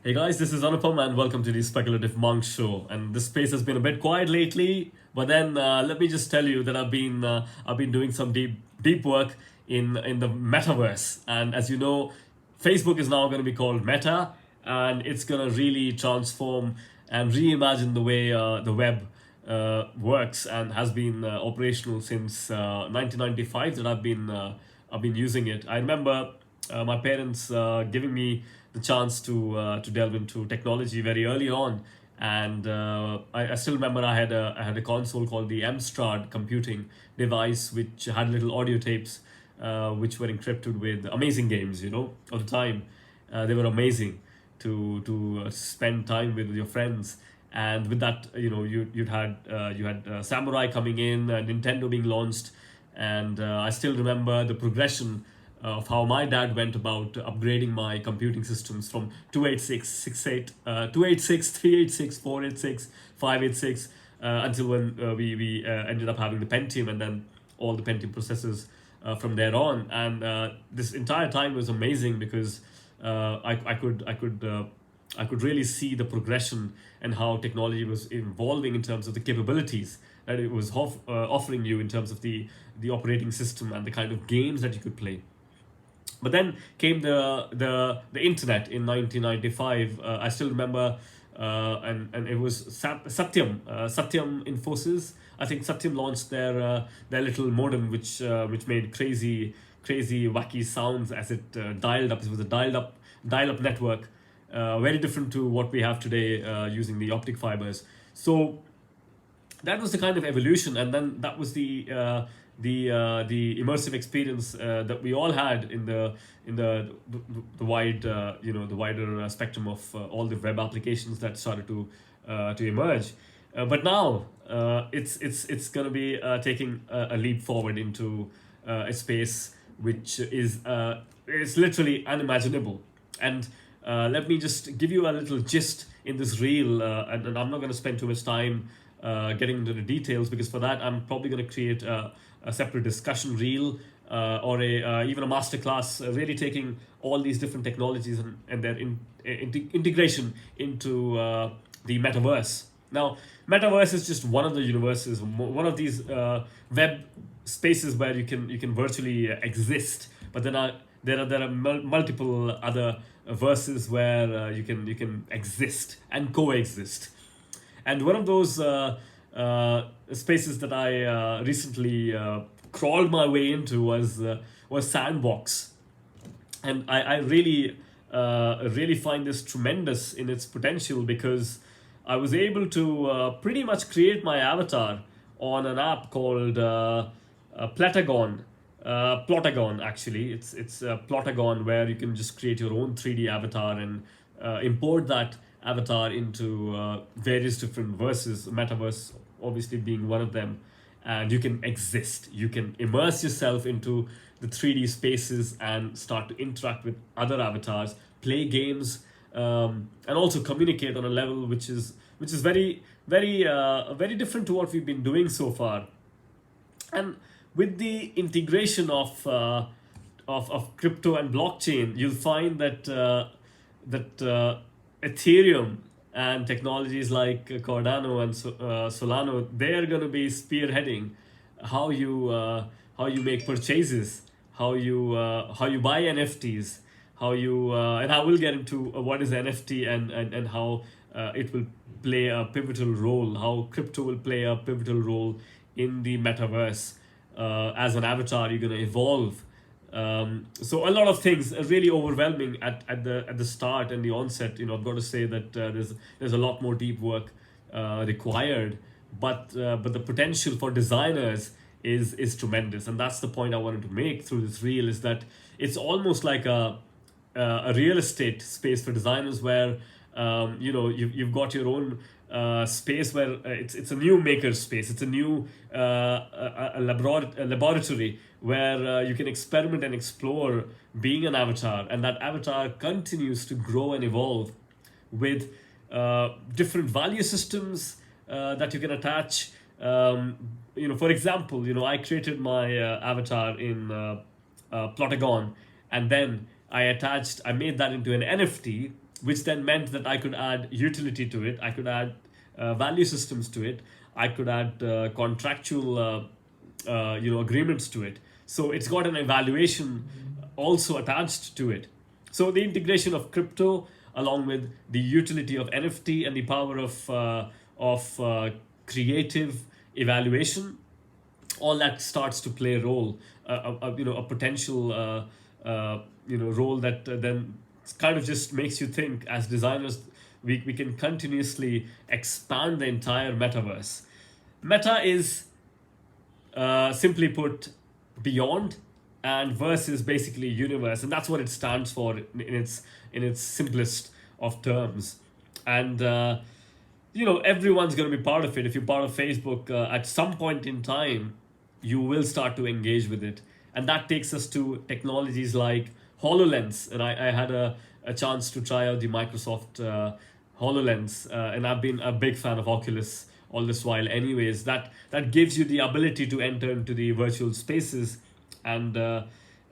Hey guys, this is Anupam and welcome to the Speculative Monk Show. And this space has been a bit quiet lately, but then let me just tell you that I've been doing some deep work in the metaverse. And as you know, Facebook is now going to be called Meta, and it's going to really transform and reimagine the way the web works and has been operational since 1995 that I've been using it. I remember my parents giving me the chance to delve into technology very early on, and I still remember I had a console called the Amstrad computing device, which had little audio tapes, which were encrypted with amazing games. Of the time, they were amazing to spend time with your friends. And with that, you had Samurai coming in, Nintendo being launched, and I still remember the progression of how my dad went about upgrading my computing systems from 286, 68, 286, 386, 486, 586, until when we ended up having the Pentium, and then all the Pentium processors from there on. And this entire time was amazing because I could really see the progression and how technology was evolving in terms of the capabilities that it was offering you in terms of the operating system and the kind of games that you could play. But then came the internet in 1995. I still remember, and it was Satyam Infosys. I think Satyam launched their little modem, which made crazy wacky sounds as it dialed up. It was a dial up network, very different to what we have today using the optic fibers. So that was the kind of evolution, and then that was the immersive experience that we all had in the wide the wider spectrum of all the web applications that started to emerge. But now it's going to be taking a leap forward into a space which is literally unimaginable. And let me just give you a little gist in this reel, and I'm not going to spend too much time getting into the details, because for that I'm probably going to create a separate discussion reel, or even a masterclass, really taking all these different technologies and their integration into the metaverse. Now, metaverse is just one of the universes, one of these web spaces where you can virtually exist. But then there are multiple other verses where you can exist and coexist. And one of those spaces that I recently crawled my way into was Sandbox. And I really find this tremendous in its potential, because I was able to pretty much create my avatar on an app called Platagon. Plotagon, actually, it's Plotagon, where you can just create your own 3D avatar and import that avatar into various different verses, metaverse obviously being one of them. And you can exist, you can immerse yourself into the 3D spaces and start to interact with other avatars, play games, and also communicate on a level which is very different to what we've been doing so far. And with the integration of crypto and blockchain, you'll find that Ethereum and technologies like Cardano and Solano, they're going to be spearheading how you make purchases, how you buy NFTs, how you and I will get into what is NFT, and how it will play a pivotal role, how crypto will play a pivotal role in the metaverse. As an avatar, you're going to evolve. So a lot of things are really overwhelming at the start and the onset. I've got to say that there's a lot more deep work required, but the potential for designers is tremendous, and that's the point I wanted to make through this reel. Is that it's almost like a real estate space for designers, where you've got your own space where it's a new maker space. It's a new a laboratory where you can experiment and explore being an avatar, and that avatar continues to grow and evolve with different value systems that you can attach. For example, I created my avatar in Plotagon, and then I made that into an NFT, which then meant that I could add utility to it. I could add value systems to it. I could add contractual agreements to it. So it's got an evaluation also attached to it. So the integration of crypto along with the utility of NFT and the power of creative evaluation, all that starts to play a role, a potential role that then kind of just makes you think as designers. We can continuously expand the entire metaverse. Meta is simply put beyond, and verse is basically universe, and that's what it stands for in its simplest of terms. And everyone's going to be part of it. If you're part of Facebook, at some point in time you will start to engage with it, and that takes us to technologies like HoloLens. And I had a chance to try out the Microsoft HoloLens, and I've been a big fan of Oculus all this while anyways. That gives you the ability to enter into the virtual spaces and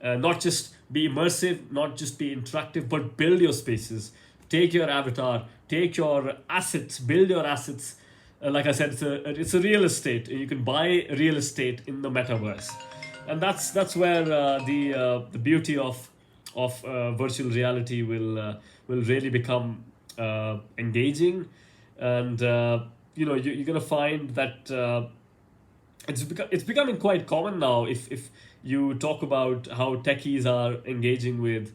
not just be immersive, not just be interactive, but build your spaces. Take your avatar, take your assets, build your assets. Like I said, it's a real estate. You can buy real estate in the metaverse, and that's where the beauty of virtual reality will really become engaging. And you're gonna find that it's becoming quite common now. If you talk about how techies are engaging with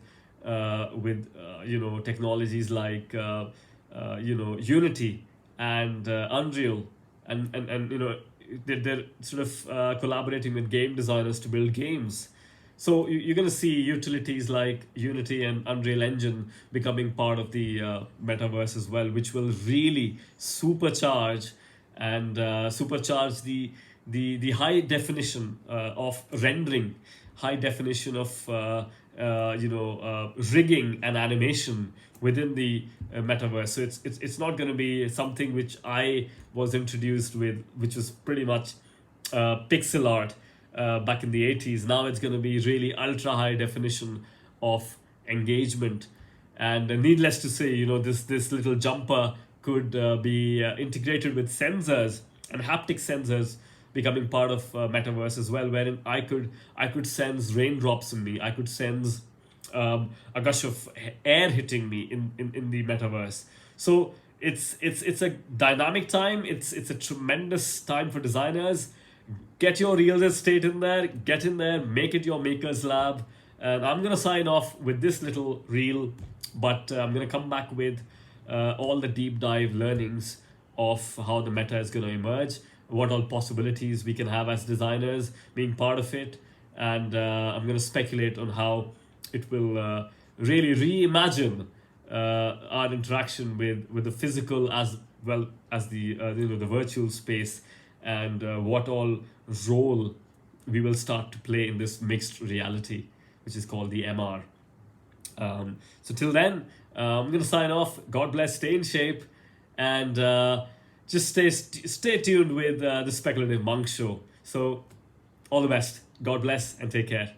technologies like Unity and Unreal, and they're sort of collaborating with game designers to build games. So you're going to see utilities like Unity and Unreal Engine becoming part of the metaverse as well, which will really supercharge the high definition of rendering, high definition of rigging and animation within the metaverse. So it's not going to be something which I was introduced with, which was pretty much pixel art back in the 80s. Now it's going to be really ultra high definition of engagement. And needless to say, this little jumper could be integrated with sensors and haptic sensors becoming part of metaverse as well, wherein I could sense raindrops in me. I could sense a gush of air hitting me in the metaverse. So it's a dynamic time. It's a tremendous time for designers. Get your real estate in there. Get in there. Make it your maker's lab. And I'm gonna sign off with this little reel, but I'm gonna come back with all the deep dive learnings of how the meta is gonna emerge, what all possibilities we can have as designers being part of it, and I'm going to speculate on how it will really reimagine our interaction with the physical as well as the the virtual space, and what all role we will start to play in this mixed reality, which is called the MR. So till then, I'm going to sign off. God bless, stay in shape, and just stay tuned with the Speculative Monk Show. So all the best. God bless and take care.